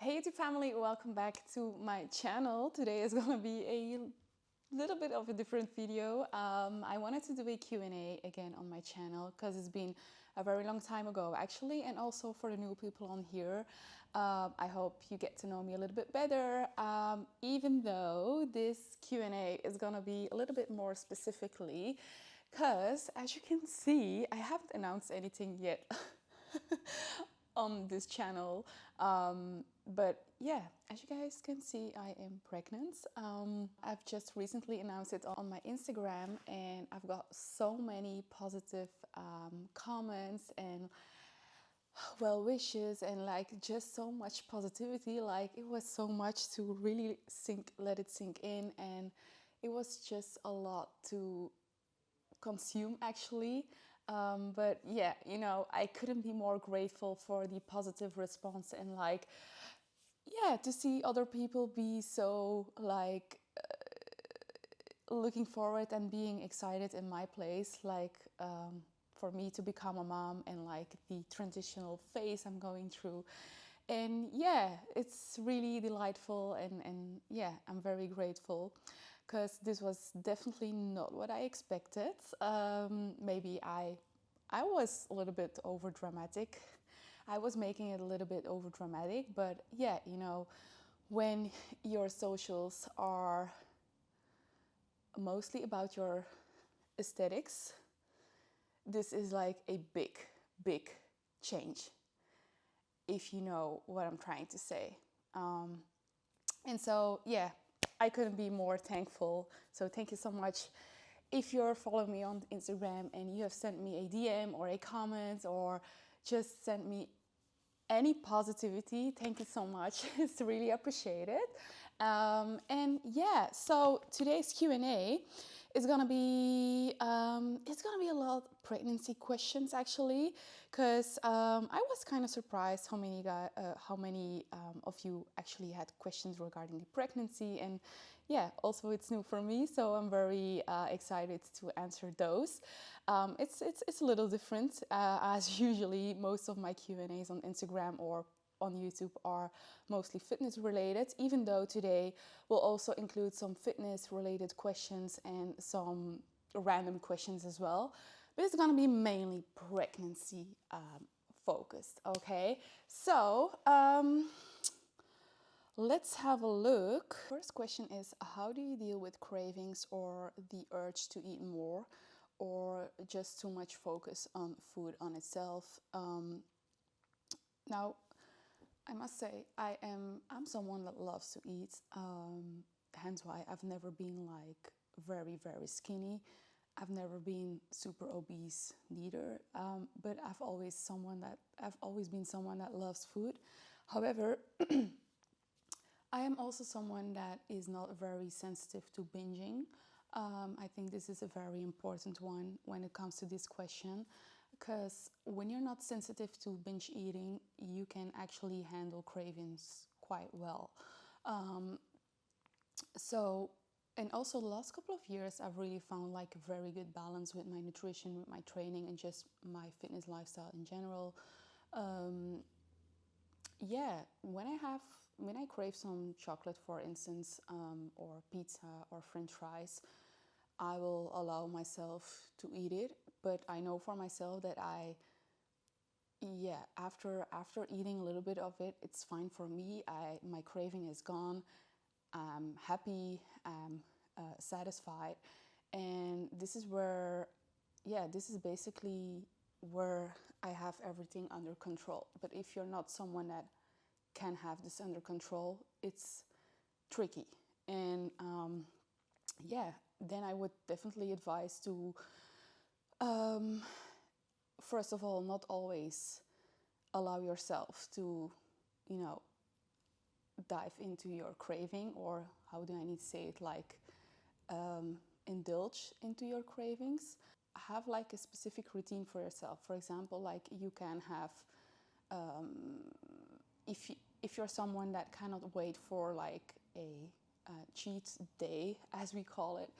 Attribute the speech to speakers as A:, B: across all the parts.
A: Hey YouTube family, welcome back to my channel. Today is gonna be a little bit of a different video. I wanted to do a Q&A again on my channel because it's been a very long time ago actually, and also for the new people on here. I hope you get to know me a little bit better, even though this Q&A is gonna be a little bit more specifically because as you can see, I haven't announced anything yet on this channel. But yeah, as you guys can see, I am pregnant. I've just recently announced it on my Instagram and I've got so many positive comments and well wishes and like just so much positivity. Like it was so much to really let it sink in, and it was just a lot to consume actually. But yeah, you know, I couldn't be more grateful for the positive response and like, yeah, to see other people be so like looking forward and being excited in my place, like for me to become a mom and like the transitional phase I'm going through. And yeah, it's really delightful, and yeah, I'm very grateful because this was definitely not what I expected. Maybe I was a little bit over dramatic. I was making it a little bit over dramatic, but yeah, you know, when your socials are mostly about your aesthetics, this is like a big change, if you know what I'm trying to say. And so, yeah, I couldn't be more thankful. So thank you so much. If you're following me on Instagram and you have sent me a DM or a comment or just sent me any positivity, thank you so much. It's really appreciated. And yeah, so today's Q&A is gonna be a lot of pregnancy questions actually, because I was kind of surprised how many of you actually had questions regarding the pregnancy, and yeah, also it's new for me, so I'm very excited to answer those. It's a little different as usually most of my Q&As on Instagram or on YouTube are mostly fitness related, even though today will also include some fitness related questions and some random questions as well. But it's gonna be mainly pregnancy focused, okay? So let's have a look. First question is, how do you deal with cravings or the urge to eat more, or just too much focus on food on itself? Now, I must say, I'm someone that loves to eat, hence why I've never been like very skinny. I've never been super obese neither, but I've always been someone that loves food. However, I am also someone that is not very sensitive to binging. I think this is a very important one when it comes to this question, because when you're not sensitive to binge eating, you can actually handle cravings quite well. And also the last couple of years, I've really found like a very good balance with my nutrition, with my training, and just my fitness lifestyle in general. Yeah, when I crave some chocolate, for instance, or pizza or French fries, I will allow myself to eat it. But I know for myself that after eating a little bit of it, it's fine for me. My craving is gone. I'm happy. I'm satisfied, and this is basically where I have everything under control. But if you're not someone that can have this under control, it's tricky. And then I would definitely advise to, first of all, not always allow yourself to, you know, dive into your craving, or how do I need to say it, like indulge into your cravings. Have like a specific routine for yourself. For example, like you can have, if you're someone that cannot wait for like a cheat day, as we call it,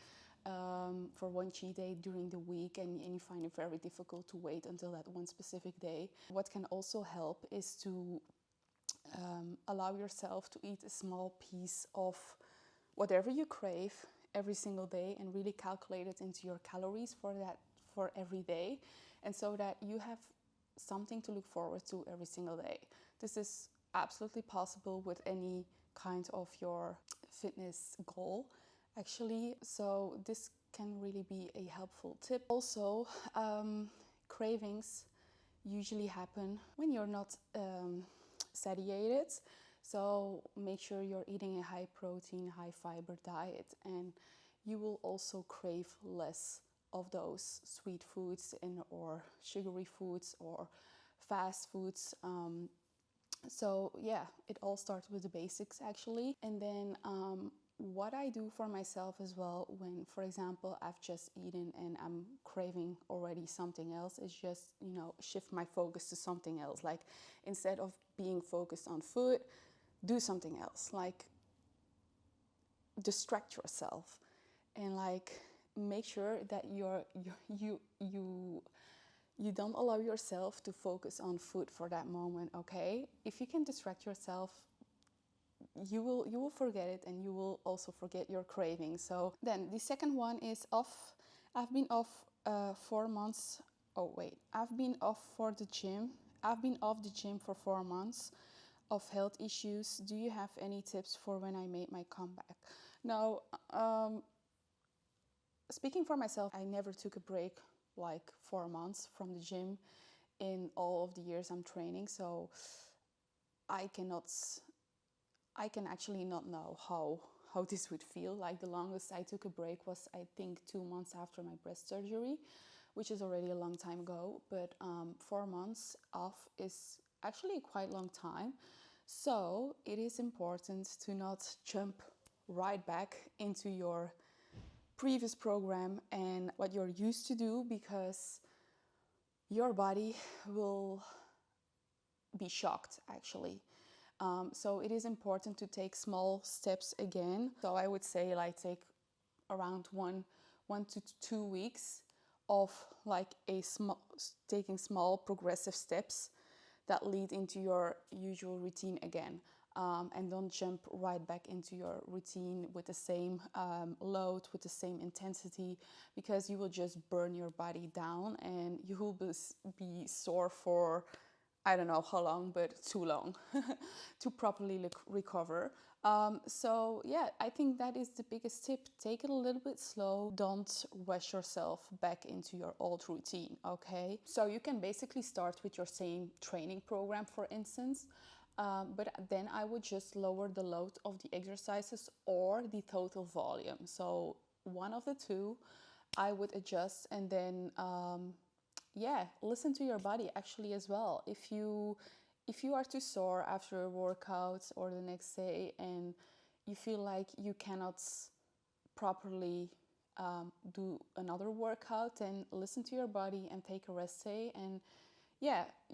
A: for one cheat day during the week, and you find it very difficult to wait until that one specific day. What can also help is to allow yourself to eat a small piece of whatever you crave every single day, and really calculate it into your calories for every day, and so that you have something to look forward to every single day. This is absolutely possible with any kind of your fitness goal, actually. So this can really be a helpful tip. Also, cravings usually happen when you're not satiated. So make sure you're eating a high protein, high fiber diet, and you will also crave less of those sweet foods or sugary foods or fast foods. So yeah, it all starts with the basics, actually. And then what I do for myself as well, when, for example, I've just eaten and I'm craving already something else, is just, shift my focus to something else. Like, instead of being focused on food, do something else. Like, distract yourself, and like, make sure that you don't allow yourself to focus on food for that moment. Okay, if you can distract yourself, you will forget it, and you will also forget your craving. So then the second one is off. I've been off 4 months. Oh wait, I've been off for the gym. I've been off the gym for 4 months of health issues. Do you have any tips for when I made my comeback? Now, speaking for myself, I never took a break like 4 months from the gym in all of the years I'm training. So I can actually not know how this would feel. Like, the longest I took a break was, I think, 2 months after my breast surgery, which is already a long time ago. But 4 months off is actually a quite long time. So it is important to not jump right back into your previous program and what you're used to do, because your body will be shocked, actually. So it is important to take small steps again. So I would say, like, take around one to 2 weeks of like taking small progressive steps that lead into your usual routine again. And don't jump right back into your routine with the same load, with the same intensity, because you will just burn your body down, and you will be sore for, I don't know how long, but too long to properly recover. So yeah, I think that is the biggest tip. Take it a little bit slow. Don't rush yourself back into your old routine, okay? So you can basically start with your same training program, for instance, but then I would just lower the load of the exercises or the total volume. So one of the two I would adjust, and then listen to your body, actually, as well. If you are too sore after a workout or the next day, and you feel like you cannot properly do another workout, then listen to your body and take a rest day, and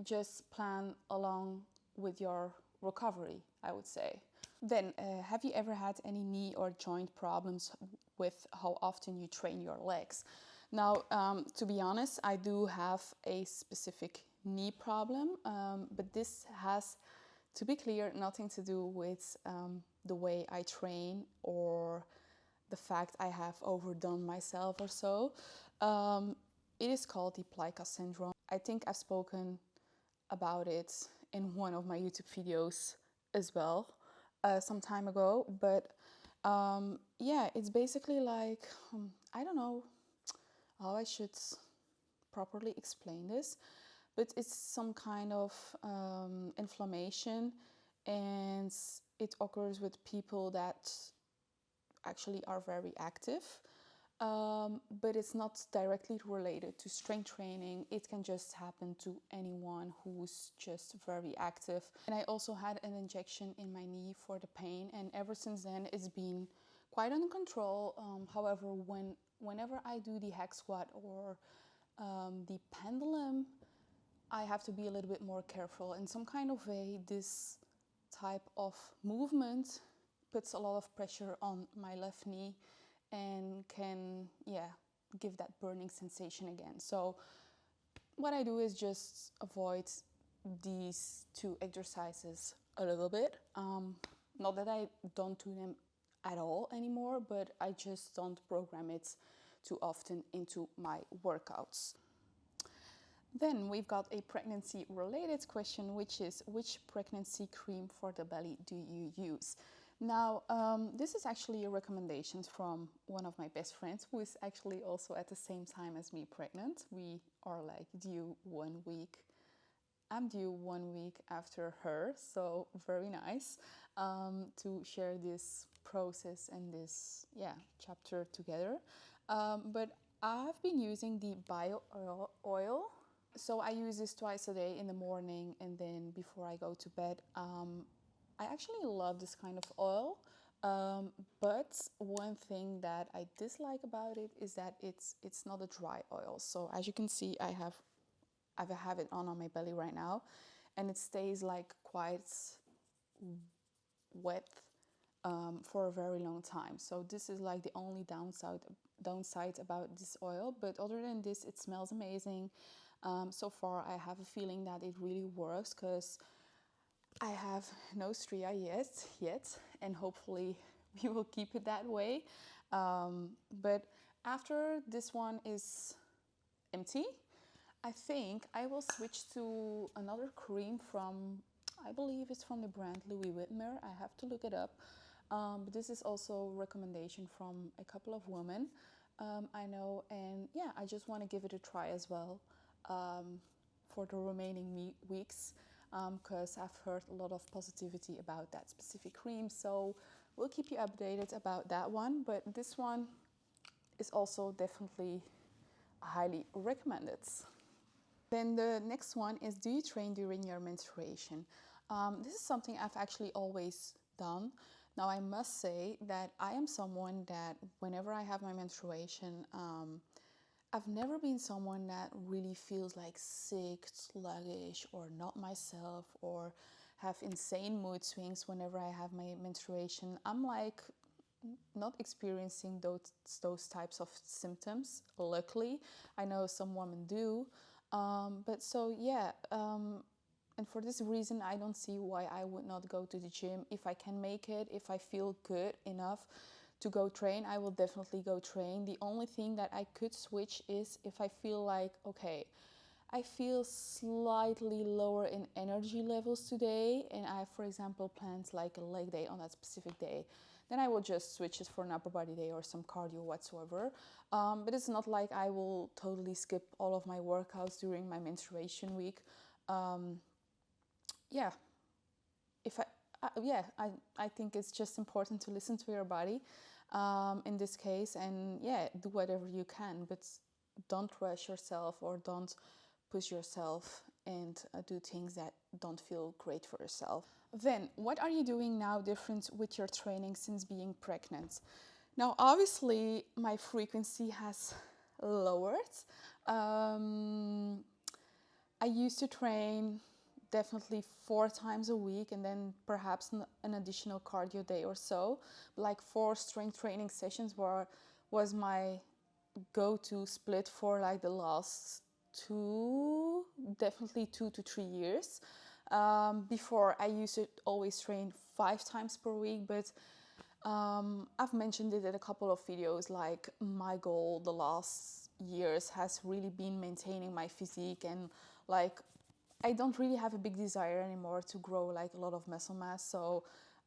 A: just plan along with your recovery, I would say. Then, have you ever had any knee or joint problems with how often you train your legs? Now, to be honest, I do have a specific knee problem, but this has, to be clear, nothing to do with the way I train or the fact I have overdone myself or so. It is called the plica syndrome. I think I've spoken about it in one of my YouTube videos as well, some time ago. But it's basically like, I don't know how I should properly explain this, but it's some kind of inflammation, and it occurs with people that actually are very active. But it's not directly related to strength training. It can just happen to anyone who's just very active. And I also had an injection in my knee for the pain, and ever since then it's been quite under control. However, whenever I do the hack squat or the pendulum, I have to be a little bit more careful. In some kind of way, this type of movement puts a lot of pressure on my left knee and can give that burning sensation again. So what I do is just avoid these two exercises a little bit. Not that I don't do them at all anymore, but I just don't program it too often into my workouts. Then we've got a pregnancy related question, which is which pregnancy cream for the belly do you use? Now, this is actually a recommendation from one of my best friends who is actually also at the same time as me pregnant. We are like due 1 week. I'm due 1 week after her, so very nice to share this process and this chapter together. But I've been using the bio oil. So I use this twice a day in the morning and then before I go to bed. I actually love this kind of oil, but one thing that I dislike about it is that it's not a dry oil. So as you can see, I have it on my belly right now, and it stays like quite wet for a very long time. So this is like the only downside about this oil. But other than this, it smells amazing. So far, I have a feeling that it really works because I have no stria yet, and hopefully we will keep it that way. But after this one is empty, I think I will switch to another cream from, I believe it's from the brand Louis Whitmer. I have to look it up. But this is also a recommendation from a couple of women I know. And yeah, I just want to give it a try as well for the remaining weeks because I've heard a lot of positivity about that specific cream. So we'll keep you updated about that one. But this one is also definitely highly recommended. Then the next one is, do you train during your menstruation? This is something I've actually always done. Now I must say that I am someone that whenever I have my menstruation, I've never been someone that really feels like sick, sluggish, or not myself, or have insane mood swings whenever I have my menstruation. I'm like not experiencing those types of symptoms, luckily. I know some women do. But so yeah, and for this reason, I don't see why I would not go to the gym. If I can make it, if I feel good enough to go train, I will definitely go train. The only thing that I could switch is if I feel like, okay, I feel slightly lower in energy levels today, and I, for example, planned like a leg day on that specific day, then I will just switch it for an upper body day or some cardio whatsoever. But it's not like I will totally skip all of my workouts during my menstruation week. Yeah, if I think it's just important to listen to your body in this case, and yeah, do whatever you can, but don't rush yourself or don't push yourself and do things that don't feel great for yourself. Then, what are you doing now different with your training since being pregnant? Now, obviously, my frequency has lowered. I used to train definitely 4 times a week and then perhaps an additional cardio day or so. Like 4 strength training sessions was my go-to split for like the last definitely 2 to 3 years. Before I used to always train 5 times per week, but I've mentioned it in a couple of videos, like my goal the last years has really been maintaining my physique, and like I don't really have a big desire anymore to grow like a lot of muscle mass, so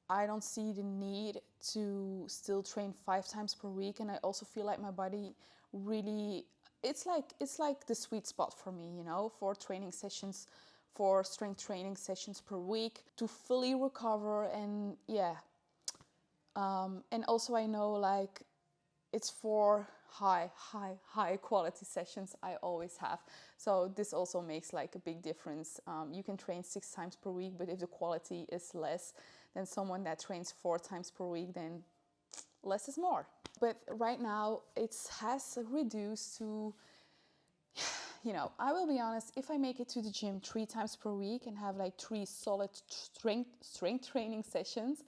A: I don't see the need to still train 5 times per week. And I also feel like my body really, it's like the sweet spot for me, you know, for training sessions, for strength training sessions per week to fully recover. And yeah, and also I know like it's for high quality sessions I always have. So this also makes like a big difference. You can train 6 times per week, but if the quality is less than someone that trains 4 times per week, then less is more. But right now it has reduced to, you know, I will be honest, if I make it to the gym 3 times per week and have like 3 solid strength training sessions,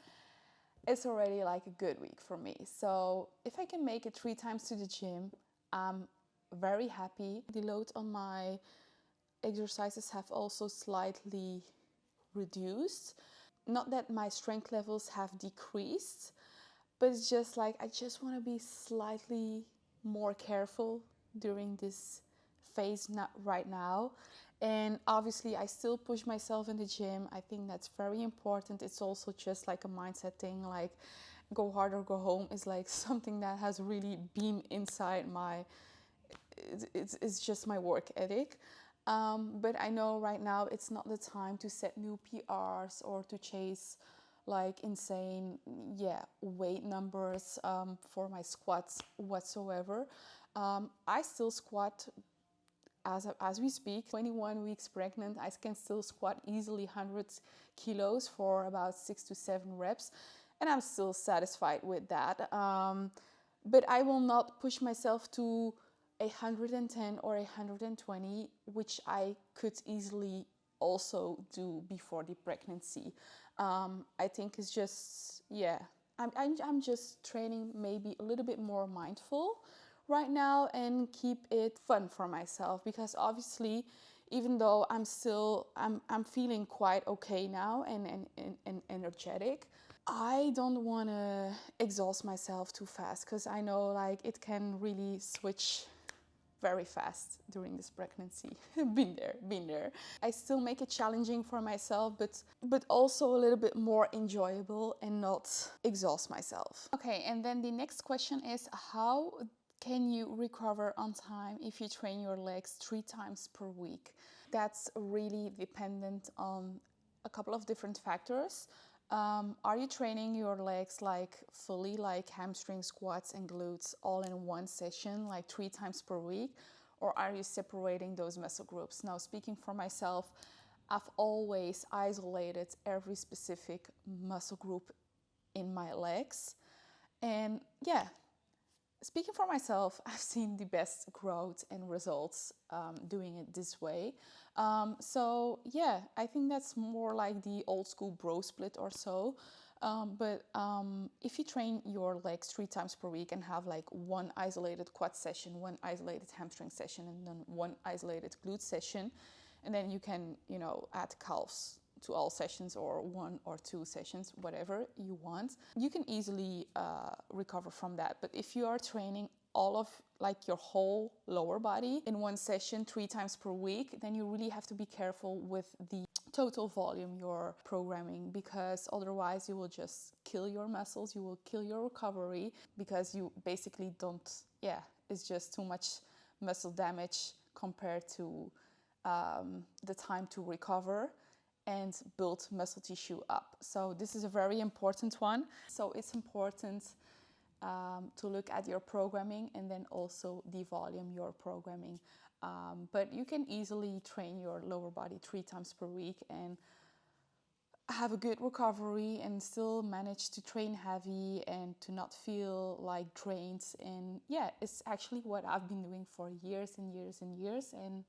A: it's already like a good week for me. So if I can make it 3 times to the gym, I'm very happy. The load on my exercises have also slightly reduced. not that my strength levels have decreased, but it's just like I just want to be slightly more careful during this phase, not right now. And obviously I still push myself in the gym. I think that's very important. It's also just like a mindset thing, like go hard or go home is like something that has really been inside my, it's just my work ethic. But I know right now it's not the time to set new PRs or to chase like insane, weight numbers for my squats whatsoever. I still squat as we speak. 21 weeks pregnant, I can still squat easily 100 kilos for about 6 to 7 reps, and I'm still satisfied with that. But I will not push myself to 110 or 120, which I could easily also do before the pregnancy. I think it's just, I'm just training maybe a little bit more mindful right now and keep it fun for myself, because obviously even though I'm feeling quite okay now and energetic, I don't want to exhaust myself too fast, because I know like it can really switch very fast during this pregnancy. Been there. I still make it challenging for myself, but also a little bit more enjoyable and not exhaust myself. Okay, and then the next question is, how can you recover on time if you train your legs 3 times per week? That's really dependent on a couple of different factors. Are you training your legs like fully, like hamstring, squats and glutes all in one session, like 3 times per week? Or are you separating those muscle groups? Now, speaking for myself, I've always isolated every specific muscle group in my legs. And speaking for myself, I've seen the best growth and results doing it this way. I think that's more like the old school bro split or so. But if you train your legs 3 times per week and have like one isolated quad session, one isolated hamstring session, and then one isolated glute session, and then you can, add calves to all sessions or 1 or 2 sessions, whatever you want, you can easily recover from that. But if you are training all of like your whole lower body in one session 3 times per week, then you really have to be careful with the total volume you're programming, because otherwise you will just kill your muscles, you will kill your recovery, because you basically don't, it's just too much muscle damage compared to the time to recover and build muscle tissue up. So this is a very important one. So it's important to look at your programming and then also the volume you're programming. But you can easily train your lower body 3 times per week and have a good recovery and still manage to train heavy and to not feel like drained. And it's actually what I've been doing for years and years and years. And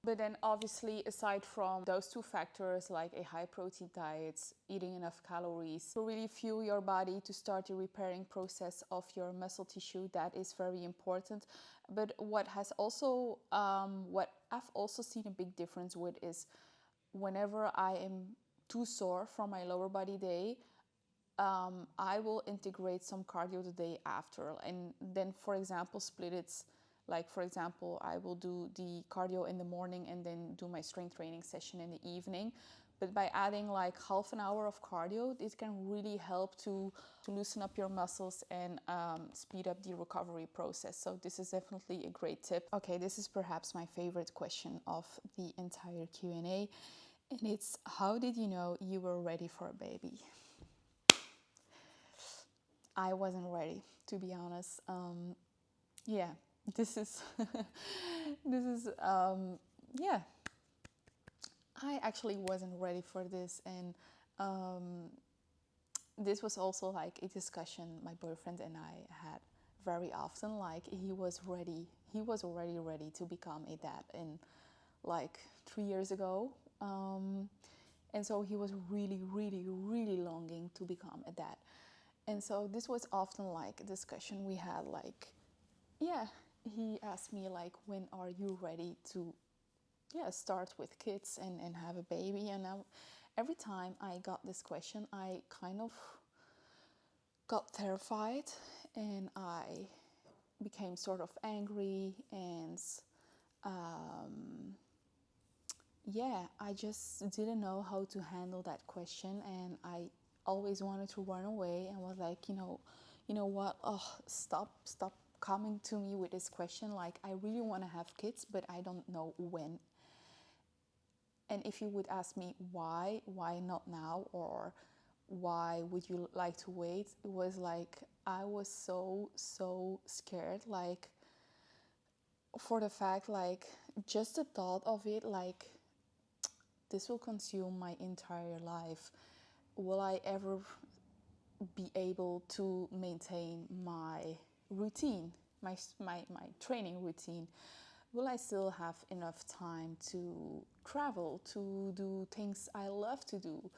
A: but then obviously, aside from those 2 factors, like a high protein diet, eating enough calories to really fuel your body to start the repairing process of your muscle tissue, that is very important. But what I've also seen a big difference with is whenever I am too sore from my lower body day, I will integrate some cardio the day after, and then, for example, split it. Like, for example, I will do the cardio in the morning and then do my strength training session in the evening. But by adding like half an hour of cardio, it can really help to loosen up your muscles and speed up the recovery process. So this is definitely a great tip. Okay, this is perhaps my favorite question of the entire Q&A. And it's, how did you know you were ready for a baby? I wasn't ready, to be honest. This is I actually wasn't ready for this, and this was also like a discussion my boyfriend and I had very often. Like, he was already ready to become a dad in like 3 years ago, and so he was really longing to become a dad. And so this was often like a discussion we had, like, he asked me like, when are you ready to start with kids and have a baby? every time I got this question, I kind of got terrified, and I became sort of angry, and yeah, I just didn't know how to handle that question, and I always wanted to run away and was like, you know what? Oh, stop coming to me with this question. Like, I really want to have kids, but I don't know when. And if you would ask me why not now, or why would you like to wait? It was like I was so scared, like, for the fact, like, just the thought of it, like, this will consume my entire life. Will I ever be able to maintain my routine, my training routine? Will I still have enough time to travel, to do things I love to do?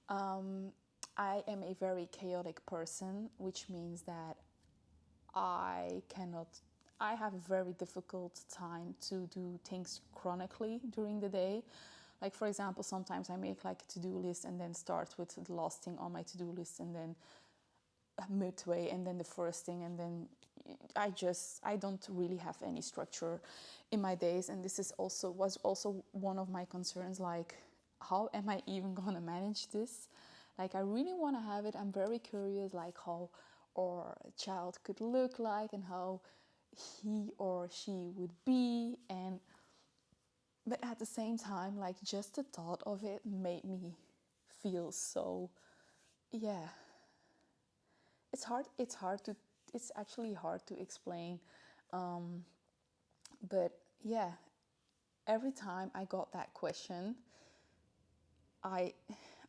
A: I am a very chaotic person, which means that I cannot, I have a very difficult time to do things chronically during the day. Like, for example, sometimes I make like a to-do list and then start with the last thing on my to-do list, and then midway, and then the first thing, and then I don't really have any structure in my days. And this was also one of my concerns, like, how am I even gonna manage this? Like, I really want to have it. I'm very curious, like, how our child could look like, and how he or she would be. And but at the same time, like, just the thought of it made me feel so, yeah, it's actually hard to explain. But yeah, every time I got that question, I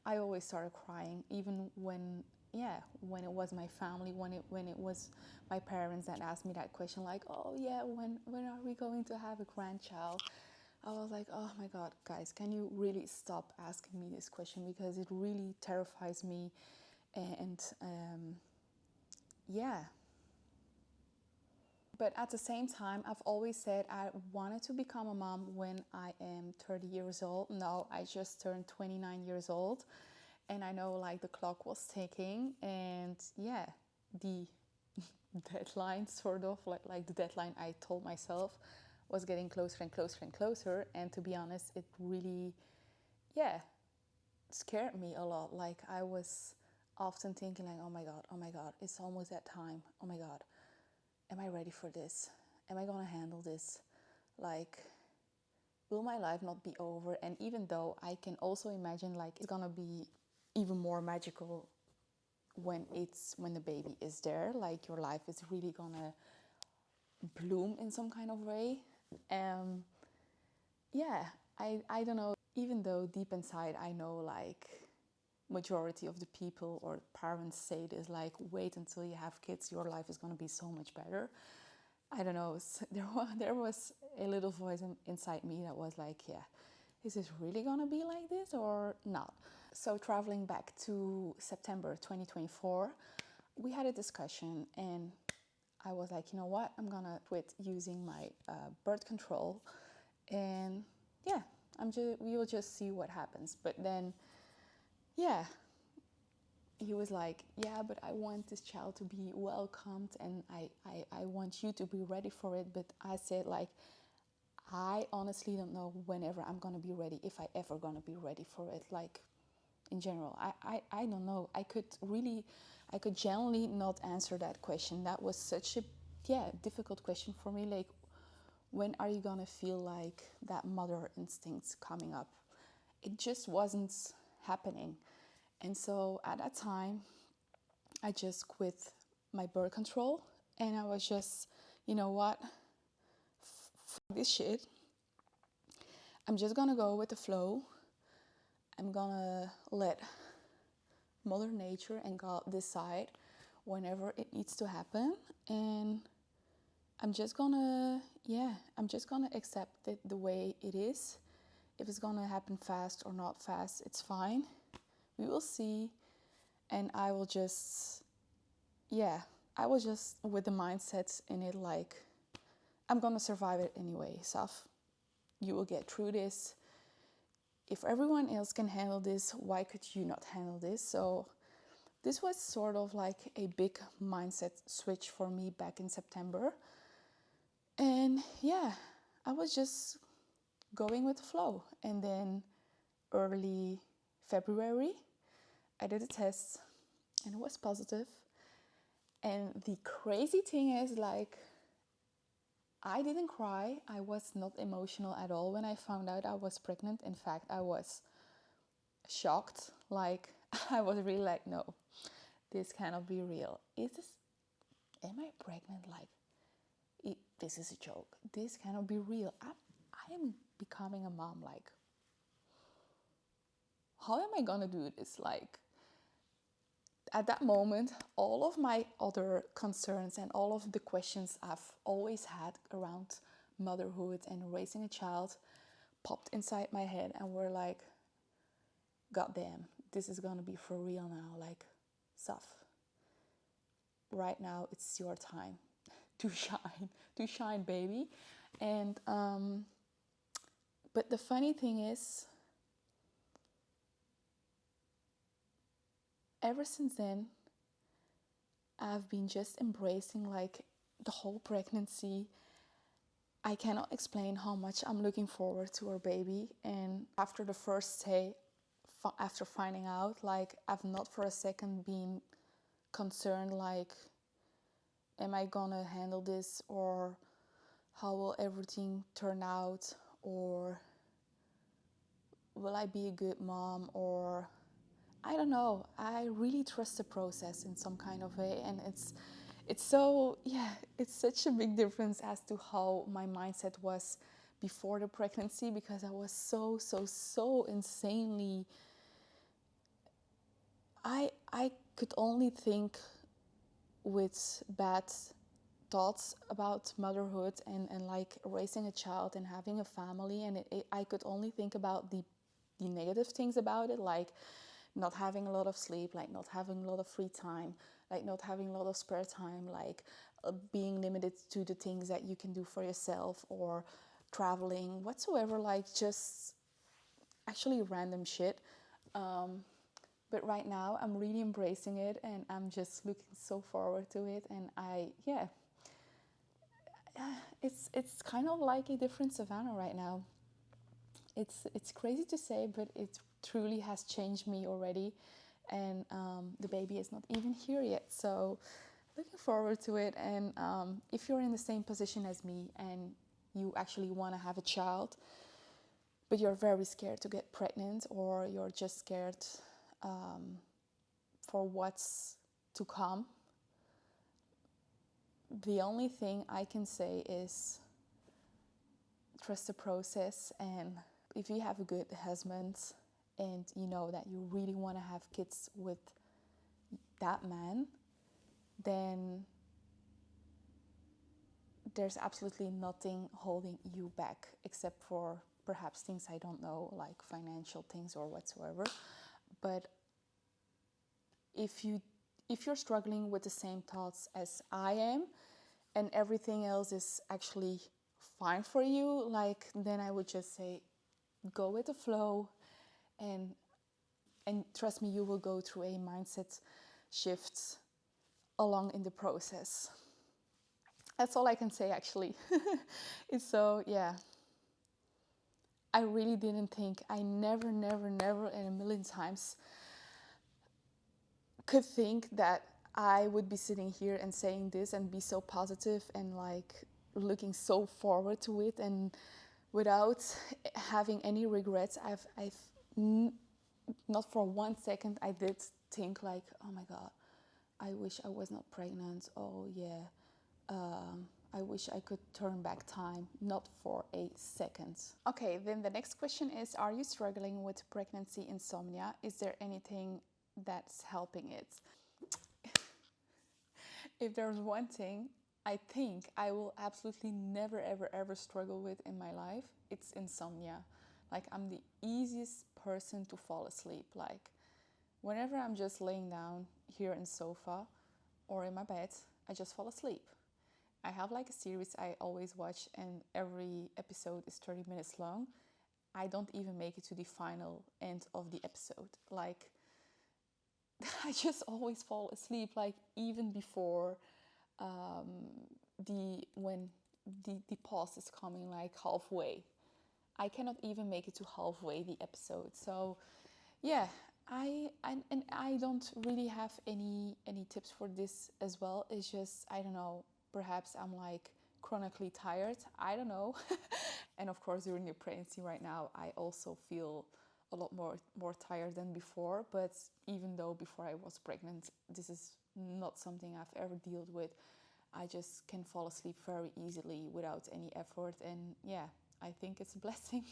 A: I always started crying, even when, yeah, when it was my family, when it was my parents that asked me that question, like, oh yeah, when are we going to have a grandchild? I was like, oh my God, guys, can you really stop asking me this question, because it really terrifies me. And yeah. But at the same time, I've always said I wanted to become a mom when I am 30 years old. Now I just turned 29 years old, and I know, like, the clock was ticking, and yeah, the deadline, sort of like the deadline I told myself, was getting closer and closer and closer. And to be honest, it really, yeah, scared me a lot. Like, I was often thinking, like, oh my God, it's almost that time. Oh my God, am I ready for this? Am I gonna handle this? Like, will my life not be over? And even though I can also imagine, like, it's gonna be even more magical when the baby is there, like, your life is really gonna bloom in some kind of way. Yeah, I don't know, even though deep inside I know, like, majority of the people or parents say this, like, wait until you have kids, your life is going to be so much better. I don't know, there was a little voice inside me that was like, yeah, is this really going to be like this or not? So traveling back to September 2024, we had a discussion, and I was like, you know what, I'm gonna quit using my birth control, and yeah, we will just see what happens. But then, yeah, he was like, yeah, but I want this child to be welcomed, and I want you to be ready for it. But I said, like, I honestly don't know whenever I'm gonna be ready, if I ever gonna be ready for it. Like, in general, I don't know. I could generally not answer that question. That was such a, yeah, difficult question for me. Like, when are you gonna feel like that mother instinct's coming up? It just wasn't happening. And so at that time, I just quit my birth control, and I was just, you know what, this shit. I'm just gonna go with the flow. I'm gonna let Mother Nature and God decide whenever it needs to happen. And I'm just gonna accept it the way it is. If it's gonna happen fast or not fast, it's fine. We will see. And I will just, yeah, I was just with the mindset in it, like, I'm gonna survive it anyway, Saf. You will get through this. if everyone else can handle this, why could you not handle this? So this was sort of like a big mindset switch for me back in September. And yeah, I was just going with the flow. And then early February, I did a test and it was positive. And the crazy thing is, like, I didn't cry. I was not emotional at all when I found out I was pregnant. In fact, I was shocked. Like, I was really like, no, this cannot be real. Am I pregnant? Like, this is a joke. This cannot be real. I am becoming a mom. Like, how am I gonna do this? Like, at that moment, all of my other concerns and all of the questions I've always had around motherhood and raising a child popped inside my head and were like, God damn, this is gonna be for real now. Like, Saf, right now it's your time to shine, baby. And but the funny thing is, ever since then, I've been just embracing like the whole pregnancy. I cannot explain how much I'm looking forward to our baby. And after the first day, after finding out, like, I've not for a second been concerned, like, am I gonna handle this, or how will everything turn out, or will I be a good mom, or I don't know. I really trust the process in some kind of way, and it's so, yeah, it's such a big difference as to how my mindset was before the pregnancy, because I was so insanely, I could only think with bad thoughts about motherhood and like raising a child and having a family, and I could only think about the negative things about it, like not having a lot of sleep, like not having a lot of free time, like not having a lot of spare time, like being limited to the things that you can do for yourself, or traveling whatsoever, like just actually random shit. But right now I'm really embracing it, and I'm just looking so forward to it. And it's kind of like a different Savannah right now. It's crazy to say, but it truly has changed me already. And the baby is not even here yet, so looking forward to it. And if you're in the same position as me and you actually want to have a child, but you're very scared to get pregnant, or you're just scared for what's to come, the only thing I can say is trust the process. And if you have a good husband and you know that you really want to have kids with that man, then there's absolutely nothing holding you back, except for perhaps things I don't know, like financial things or whatsoever. But if you're struggling with the same thoughts as I am, and everything else is actually fine for you, like, then I would just say go with the flow, and trust me, you will go through a mindset shift along in the process. That's all I can say, actually. It's so, yeah. I really didn't think, I never in a million times could think that I would be sitting here and saying this and be so positive and like looking so forward to it, and without having any regrets. Not for 1 second I did think like, oh my God, I wish I was not pregnant. Oh yeah, I wish I could turn back time. Not for a second. Okay, then the next question is, are you struggling with pregnancy insomnia? Is there anything that's helping it? If there's one thing I think I will absolutely never ever struggle with in my life, it's insomnia. Like, I'm the easiest person to fall asleep. Like, whenever I'm just laying down here in the sofa or in my bed, I just fall asleep. I have like a series I always watch, and every episode is 30 minutes long. I don't even make it to the final end of the episode. Like, I just always fall asleep, like even before when the pause is coming, like halfway. I cannot even make it to halfway the episode. So yeah, and I don't really have any tips for this as well. It's just, I don't know, perhaps I'm like chronically tired, I don't know. And of course during the pregnancy right now I also feel a lot more tired than before. But even though before I was pregnant, this is not something I've ever dealt with. I just can fall asleep very easily without any effort. And yeah, I think it's a blessing.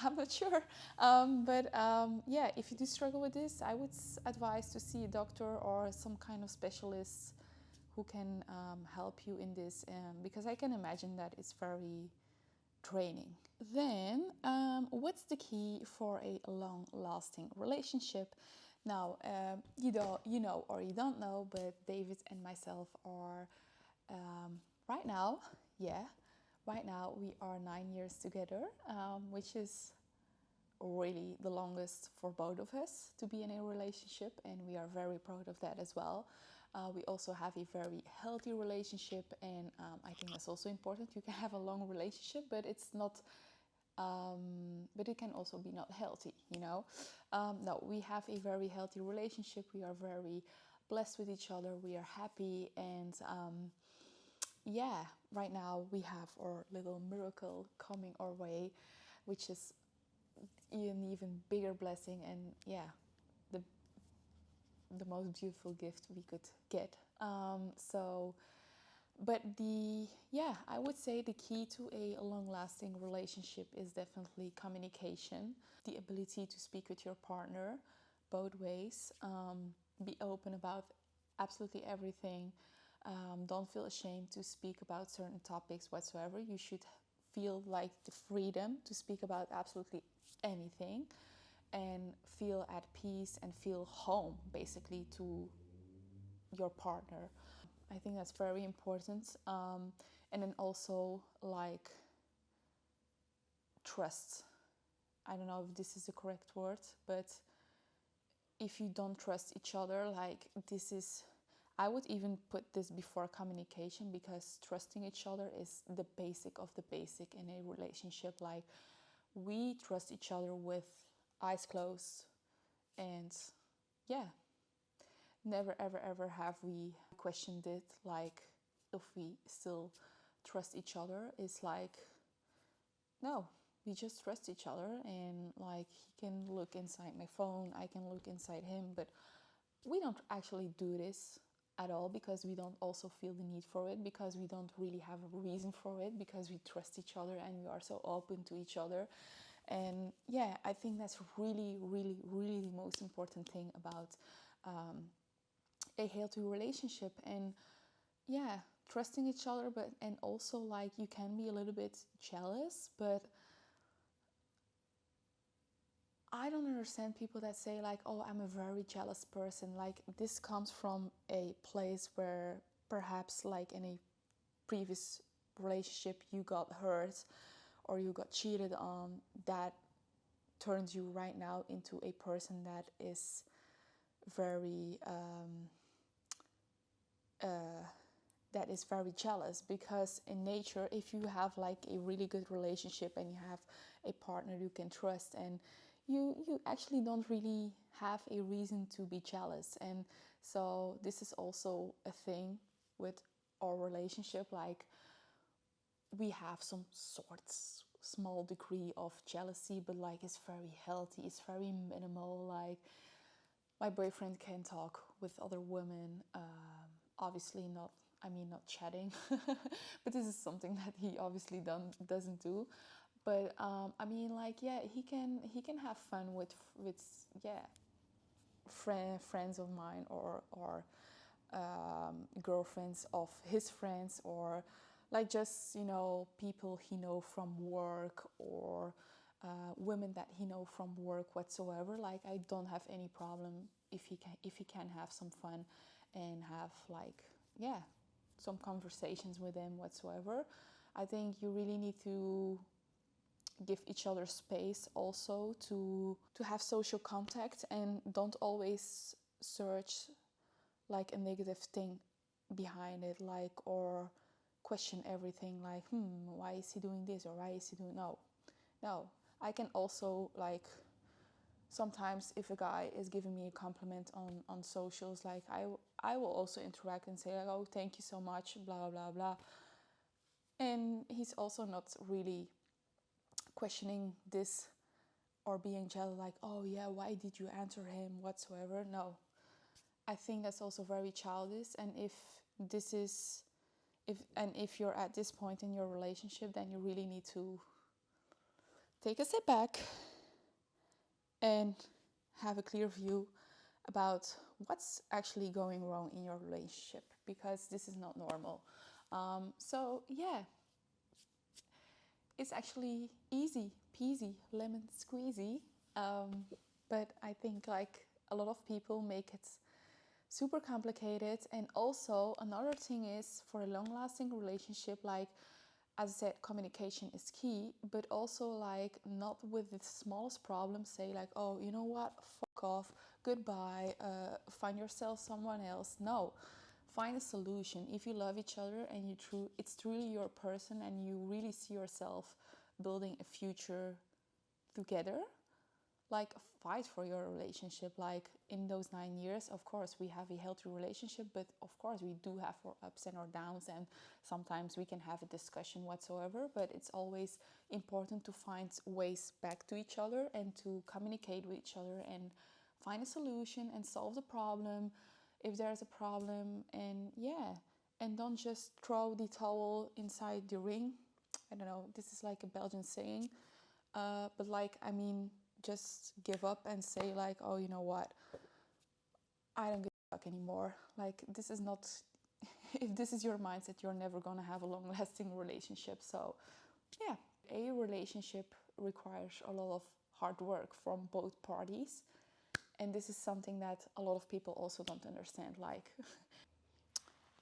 A: I'm not sure. Yeah, if you do struggle with this, I would advise to see a doctor or some kind of specialist who can help you in this, because I can imagine that it's very draining. Then, what's the key for a long-lasting relationship? Now, you know or you don't know, but David and myself are right now, yeah, right now we are 9 years together, which is really the longest for both of us to be in a relationship, and we are very proud of that as well. We also have a very healthy relationship, and I think that's also important. You can have a long relationship, but it's not. But it can also be not healthy, you know. No, we have a very healthy relationship. We are very blessed with each other. We are happy, and yeah, right now we have our little miracle coming our way, which is an even bigger blessing, and yeah, the most beautiful gift we could get. But I would say the key to a long-lasting relationship is definitely communication, the ability to speak with your partner both ways, be open about absolutely everything. Don't feel ashamed to speak about certain topics whatsoever. You should feel like the freedom to speak about absolutely anything, and feel at peace and feel home basically to your partner. I think that's very important. And then also like trust. I don't know if this is the correct word, but if you don't trust each other, like this is, I would even put this before communication, because trusting each other is the basic of the basic in a relationship. Like, we trust each other with eyes closed, and yeah, never ever ever have we questioned it, like if we still trust each other. It's like, no, we just trust each other, and like he can look inside my phone, I can look inside him, but we don't actually do this at all, because we don't also feel the need for it, because we don't really have a reason for it, because we trust each other and we are so open to each other. And yeah, I think that's really really really the most important thing about a healthy relationship. And yeah, trusting each other, but and also like you can be a little bit jealous, but I don't understand people that say like, oh, I'm a very jealous person. Like, this comes from a place where perhaps like in a previous relationship you got hurt or you got cheated on, that turns you right now into a person that is very jealous. Because in nature, if you have like a really good relationship and you have a partner you can trust, and you actually don't really have a reason to be jealous. And so this is also a thing with our relationship. Like, we have some sorts small degree of jealousy, but like it's very healthy, it's very minimal. Like, my boyfriend can talk with other women, obviously not, I mean, not chatting, but this is something that he obviously doesn't do. But I mean, like, yeah, he can have fun with yeah, friends of mine, or girlfriends of his friends, or like just, you know, people he know from work, or women that he know from work whatsoever. Like, I don't have any problem if he can have some fun and have like, yeah, some conversations with him whatsoever. I think you really need to give each other space also to have social contact, and don't always search like a negative thing behind it, like, or question everything like, why is he doing this, or why is he doing, no. I can also, like, sometimes if a guy is giving me a compliment on socials, like, I will also interact and say like, oh, thank you so much, blah blah blah. And he's also not really questioning this or being jealous, like, oh yeah, why did you answer him whatsoever. No, I think that's also very childish. And if you're at this point in your relationship, then you really need to take a step back and have a clear view about what's actually going wrong in your relationship, because this is not normal. So yeah, it's actually easy peasy lemon squeezy, but I think like a lot of people make it super complicated. And also another thing is, for a long-lasting relationship, like, as I said, communication is key, but also like not with the smallest problem say like, oh, you know what, fuck off, goodbye, find yourself someone else. No, find a solution. If you love each other and it's truly your person and you really see yourself building a future together, like, fight for your relationship. Like, in those 9 years, of course we have a healthy relationship, but of course we do have our ups and our downs, and sometimes we can have a discussion whatsoever, but it's always important to find ways back to each other and to communicate with each other and find a solution and solve the problem if there's a problem. And yeah, and don't just throw the towel inside the ring. I don't know, this is like a Belgian saying, but like, I mean, just give up and say like, oh, you know what, I don't give a fuck anymore. Like, this is not, if this is your mindset, you're never gonna have a long-lasting relationship. So yeah, a relationship requires a lot of hard work from both parties, and this is something that a lot of people also don't understand, like.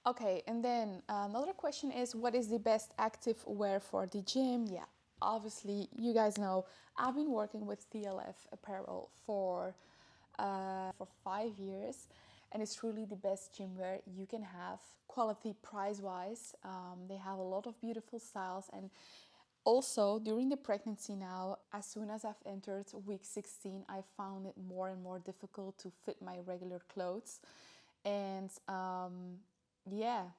A: Okay, and then another question is, what is the best active wear for the gym? Yeah, obviously, you guys know I've been working with TLF apparel for 5 years, and it's truly the best gym wear you can have, quality price-wise. They have a lot of beautiful styles, and also during the pregnancy now, as soon as I've entered week 16, I found it more and more difficult to fit my regular clothes. And yeah,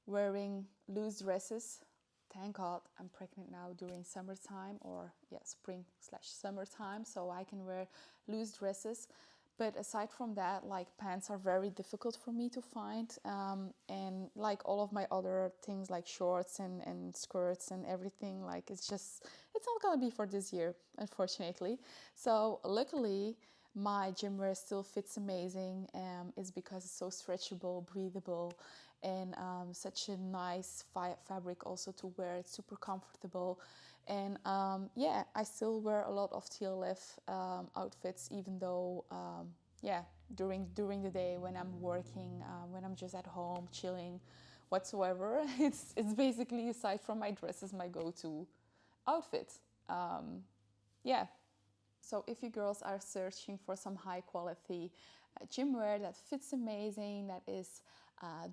A: wearing loose dresses. Thank God I'm pregnant now during summertime, or yeah, spring/summertime, so I can wear loose dresses. But aside from that, like, pants are very difficult for me to find, and like all of my other things like shorts and skirts and everything, like, it's not gonna be for this year, unfortunately. So luckily my gym wear still fits amazing. It's because it's so stretchable, breathable, and such a nice fabric also to wear. It's super comfortable. And yeah, I still wear a lot of TLF outfits, even though yeah, during the day when I'm working, when I'm just at home chilling whatsoever, it's basically, aside from my dresses, my go-to outfit. Yeah. So if you girls are searching for some high quality gym wear that fits amazing, that is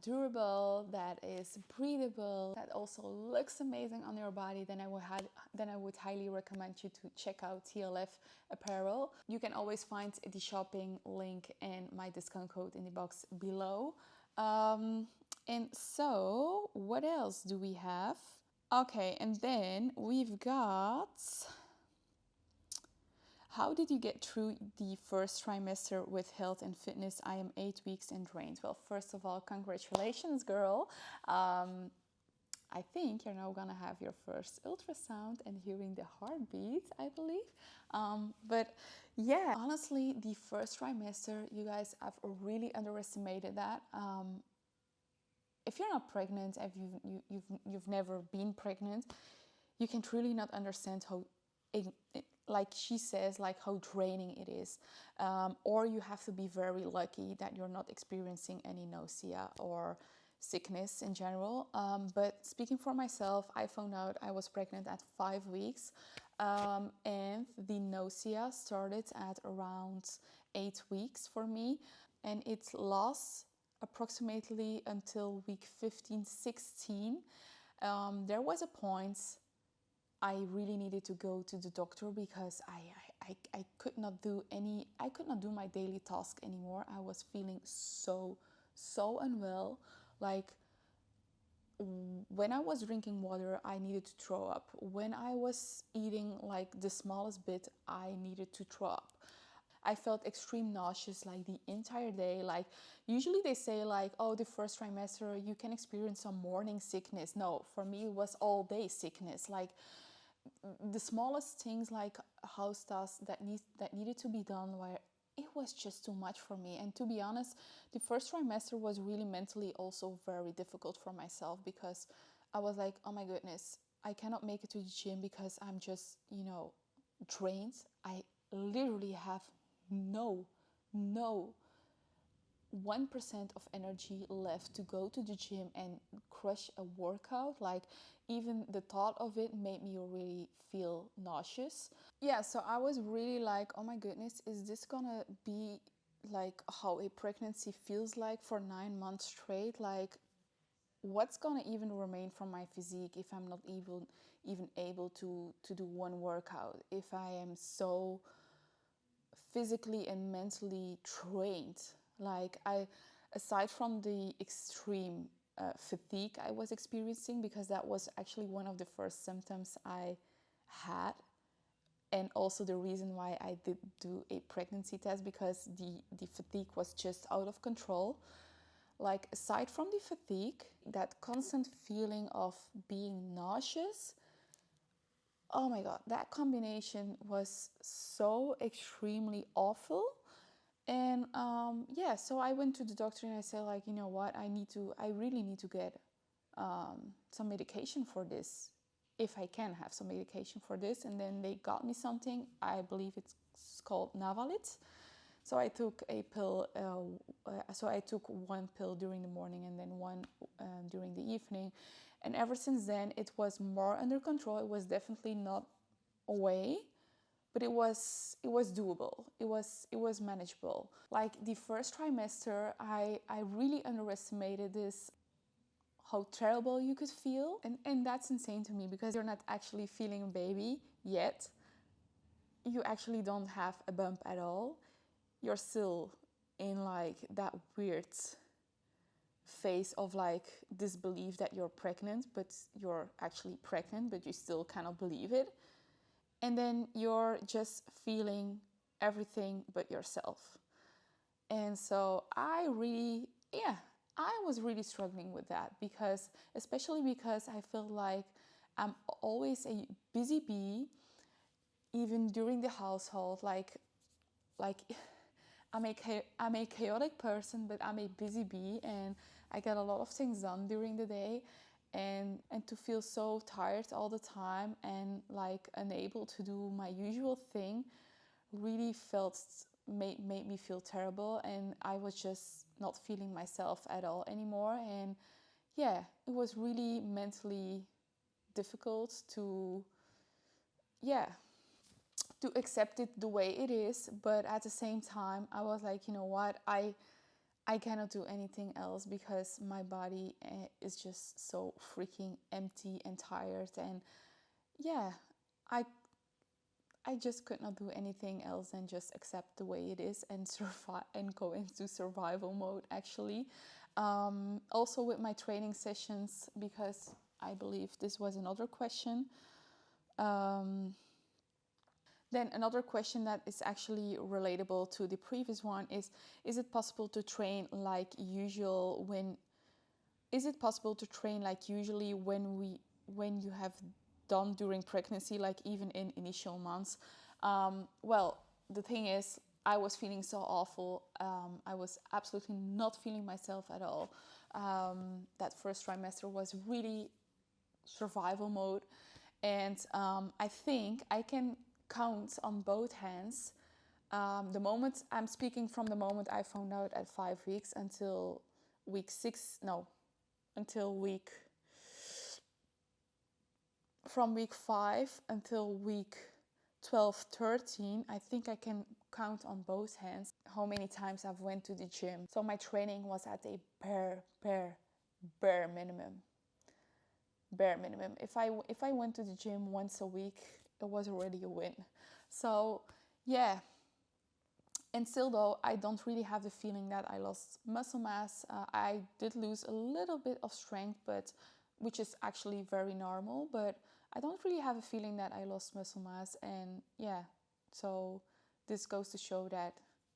A: durable, that is breathable, that also looks amazing on your body, then I would highly recommend you to check out TLF apparel. You can always find the shopping link and my discount code in the box below. And so what else do we have? Okay, and then we've got, how did you get through the first trimester with health and fitness? I am 8 weeks and drained. Well, first of all, congratulations, girl. I think you're now gonna have your first ultrasound and hearing the heartbeat, I believe. But yeah, honestly, the first trimester, you guys have really underestimated that. If you're not pregnant, if you've never been pregnant, you can truly not understand how, like she says, like, how draining it is. Or you have to be very lucky that you're not experiencing any nausea or sickness in general. But speaking for myself, I found out I was pregnant at 5 weeks, and the nausea started at around 8 weeks for me, and it lasts approximately until week 15, 16. There was a point I really needed to go to the doctor because I could not do my daily task anymore. I was feeling so unwell. Like, when I was drinking water, I needed to throw up. When I was eating like the smallest bit, I needed to throw up. I felt extreme nauseous like the entire day. Like, usually they say like, oh, the first trimester you can experience some morning sickness. No, for me it was all day sickness. Like, the smallest things like house tasks that needed to be done, where it was just too much for me. And to be honest, the first trimester was really mentally also very difficult for myself, because I was like, oh my goodness, I cannot make it to the gym because I'm just, drained. I literally have no 1% of energy left to go to the gym and crush a workout. Like, even the thought of it made me really feel nauseous. Yeah, so I was really like, oh my goodness, is this gonna be like how a pregnancy feels like for 9 months straight? Like, what's gonna even remain from my physique if I'm not even able to do one workout, if I am so physically and mentally trained? Like, aside from the extreme fatigue I was experiencing, because that was actually one of the first symptoms I had, and also the reason why I did do a pregnancy test, because the fatigue was just out of control. Like, aside from the fatigue, that constant feeling of being nauseous, oh my god, that combination was so extremely awful. And yeah, so I went to the doctor and I said, like, you know what, I really need to get some medication for this, if I can have some medication for this. And then they got me something, I believe it's called Navalit. So I took a pill, so I took one pill during the morning and then one during the evening. And ever since then, it was more under control. It was definitely not away, but it was doable. It was manageable. Like, the first trimester, I really underestimated this, how terrible you could feel. And that's insane to me, because you're not actually feeling a baby yet. You actually don't have a bump at all. You're still in like that weird phase of like disbelief that you're pregnant, but you're actually pregnant, but you still cannot believe it. And then you're just feeling everything but yourself. And so I was really struggling with that, because especially because I feel like I'm always a busy bee, even during the household. Like I'm a chaotic person, but I'm a busy bee, and I get a lot of things done during the day. And to feel so tired all the time and like unable to do my usual thing really made me feel terrible, and I was just not feeling myself at all anymore. And yeah, it was really mentally difficult to yeah to accept it the way it is. But at the same time, I was like, you know what, I cannot do anything else, because my body is just so freaking empty and tired. And yeah, I I just could not do anything else than just accept the way it is and survive and go into survival mode, actually. Also with my training sessions, because I believe this was another question. Um, then another question that is actually relatable to the previous one is it possible to train like usual when is it possible to train like usually when you have done during pregnancy, like even in initial months? Well, the thing is, I was feeling so awful. I was absolutely not feeling myself at all. That first trimester was really survival mode. And I think I can count on both hands the moment I'm speaking from the moment I found out at 5 weeks until week 6. No, until from week 5 until week 12, 13, I think I can count on both hands how many times I've went to the gym. So my training was at a bare minimum. Bare minimum. If I went to the gym once a week, it was already a win. So yeah. And still though, I don't really have the feeling that I lost muscle mass. I did lose a little bit of strength, but which is actually very normal, but I don't really have a feeling that I lost muscle mass. And yeah, so this goes to show that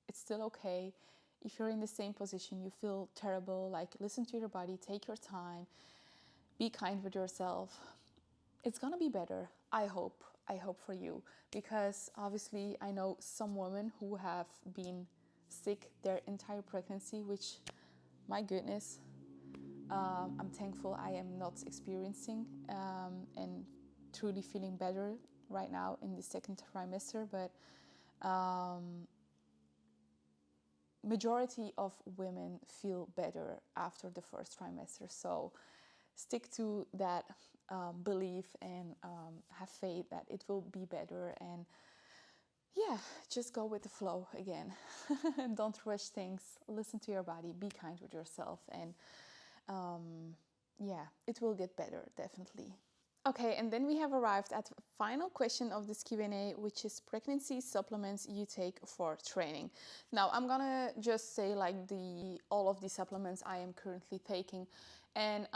A: it's still okay. If you're in the same position, you feel terrible, like listen to your body, take your time, be kind with yourself. It's gonna be better, I hope for you, because obviously I know some women who have been sick their entire pregnancy, which, my goodness, I'm thankful I am not experiencing and truly feeling better right now in the second trimester. But majority of women feel better after the first trimester. So stick to that belief and have faith that it will be better. And yeah, just go with the flow again. Don't rush things. Listen to your body. Be kind with yourself. And yeah, it will get better, definitely. Okay, and then we have arrived at the final question of this Q&A, which is pregnancy supplements you take for training. Now, I'm gonna just say like all of the supplements I am currently taking. And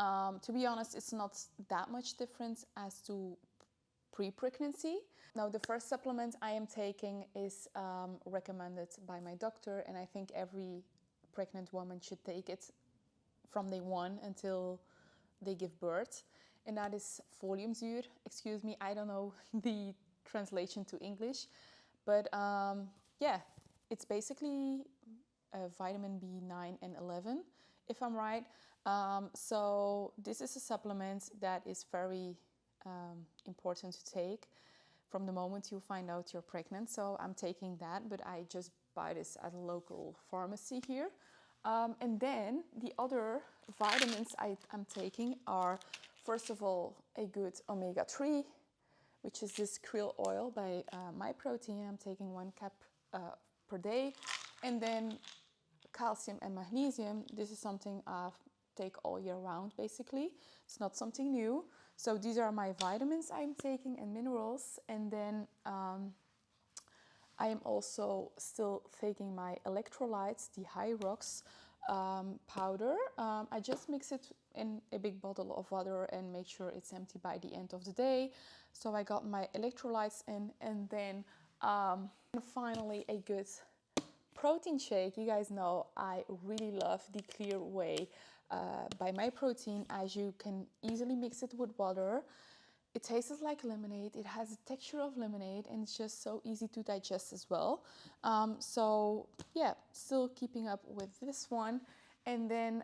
A: to be honest, it's not that much difference as to pre-pregnancy. Now, the first supplement I am taking is recommended by my doctor, and I think every pregnant woman should take it from day one until they give birth. And that is foliumzuur. Excuse me, I don't know the translation to English. But yeah, it's basically vitamin B9 and 11, if I'm right. So this is a supplement that is very important to take from the moment you find out you're pregnant. So I'm taking that, but I just buy this at a local pharmacy here. And then the other vitamins I'm taking are, first of all, a good omega-3, which is this krill oil by Myprotein. I'm taking 1 cup per day. And then calcium and magnesium. This is something I take all year round, basically. It's not something new. So these are my vitamins I'm taking and minerals. And then I am also still taking my electrolytes, the Hyrox powder. I just mix it in a big bottle of water and make sure it's empty by the end of the day. So I got my electrolytes in, and then finally a good protein shake. You guys know I really love the Clear Whey by Myprotein, as you can easily mix it with water. It tastes like lemonade. It has a texture of lemonade, and it's just so easy to digest as well. So yeah, still keeping up with this one. And then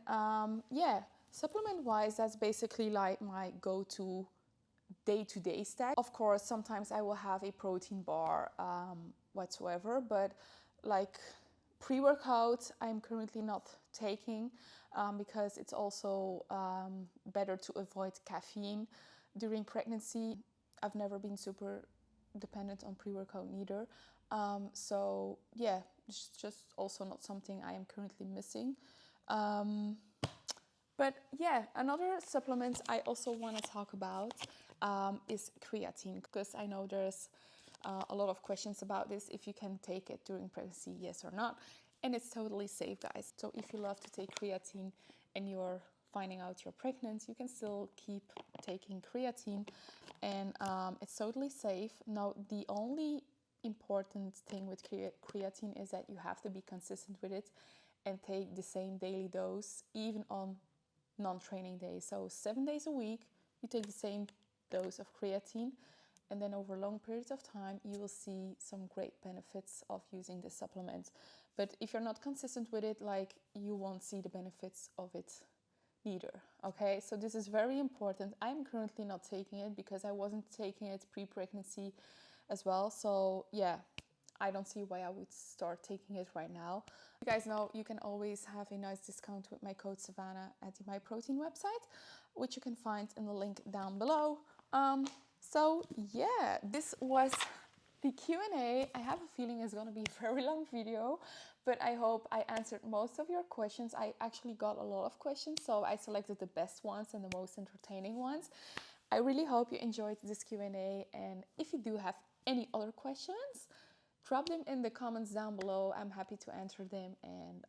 A: yeah, supplement wise, that's basically like my go-to day-to-day stack. Of course, sometimes I will have a protein bar whatsoever, but like pre-workout I'm currently not taking because it's also better to avoid caffeine during pregnancy. I've never been super dependent on pre-workout neither. So yeah, it's just also not something I am currently missing. But yeah, another supplement I also want to talk about is creatine, because I know there's a lot of questions about this, if you can take it during pregnancy, yes or not. And it's totally safe, guys. So if you love to take creatine and you're finding out you're pregnant, you can still keep taking creatine, and it's totally safe. Now, the only important thing with creatine is that you have to be consistent with it and take the same daily dose, even on non-training days. So 7 days a week, you take the same dose of creatine, and then over long periods of time, you will see some great benefits of using this supplement. But if you're not consistent with it, like, you won't see the benefits of it neither. Okay, so this is very important. I'm currently not taking it because I wasn't taking it pre-pregnancy as well. So yeah, I don't see why I would start taking it right now. You guys know you can always have a nice discount with my code Savannah at the Myprotein website, which you can find in the link down below. So yeah, this was the Q&A. I have a feeling it's gonna be a very long video, but I hope I answered most of your questions. I actually got a lot of questions, so I selected the best ones and the most entertaining ones. I really hope you enjoyed this Q&A, and if you do have any other questions, drop them in the comments down below. I'm happy to answer them. And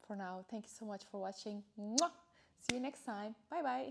A: for now, thank you so much for watching. Mwah! See you next time. Bye bye.